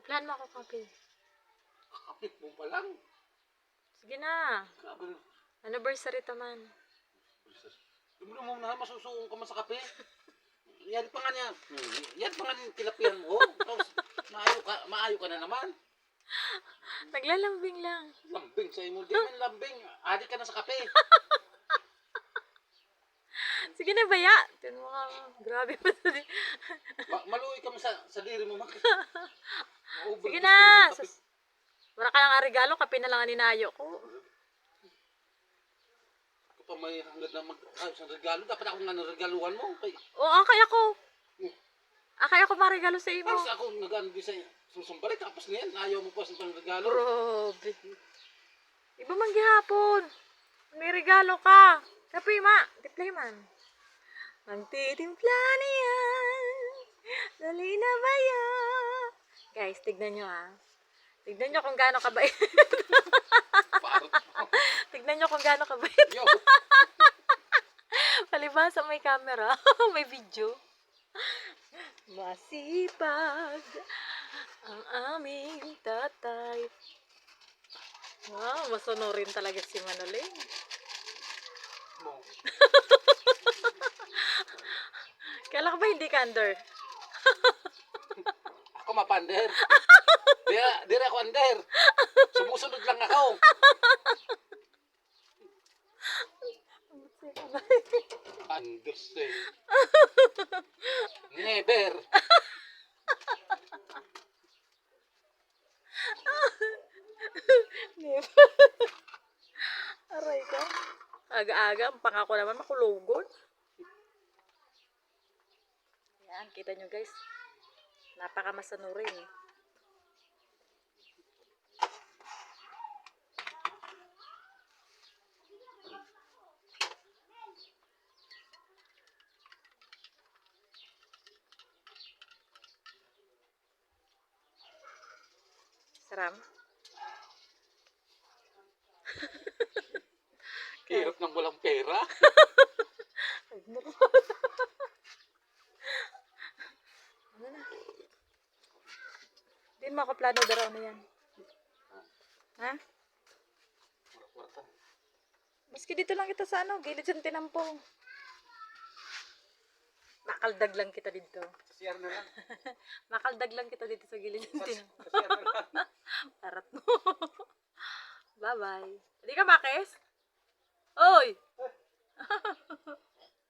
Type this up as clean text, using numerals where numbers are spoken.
Plan mo ako kape. Kapit mo pa lang. Sige na. Grabe. Anniversary taman. Dumulong mo na, masusuong ka man sa kape. Yan pa nga niya. Yan pa nga yung tilapian mo. Tapos, maayo ka na naman. Naglalambing lang. Lambing sa imo. Di man lambing. Adik ka na sa kape. Sige na, baya. Tiyan mo ka. Grabe pa sa di. Maluwi ka mo sa diri mo. Sige na. Wala ka lang regalo. Kape na lang ang ninayo ko. Pa may hanggang na mag-ayos ng regalo, dapat ako nga naregaluhan mo. Oo, akay ako. Akay ako marigalo sa imo. Tapos ako nag-ano din sa susumbalik, tapos na yan, ayaw mo pa sa pang regalo. Grabe. Iba man gihapon. May regalo ka. Kape ma. Tiplay man. Magtitimpla na yan. Dali na ba yan? Guys, tignan nyo ha. Tignan nyo kung gaano kabait. Tignan nyo kung gaano kabait. Palibasa may camera. May video. Masipag ang aming tatay. Wow, masonorin talaga si Manoling. Kailan ka ba hindi ka under? Ako mapander. Dira ako under. Sumusunod lang ako. Andos eh. Never. Aray ka. Aga-aga, pangako naman makulugon. Yan, kita nyo guys. Napakamasanurin. Saram. Hirap ng walang pera. Ano na? Hindi mo ako plano daraw na yan. Ha? Maski dito lang kita sa ano, gilid sa tinampong. Makaldag lang kita dito. Siyar na lang. Makaldag lang kita dito sa gilid ng tinampong. Siyar na lang. Parat mo. Bye-bye. Hindi ka makis? Oy!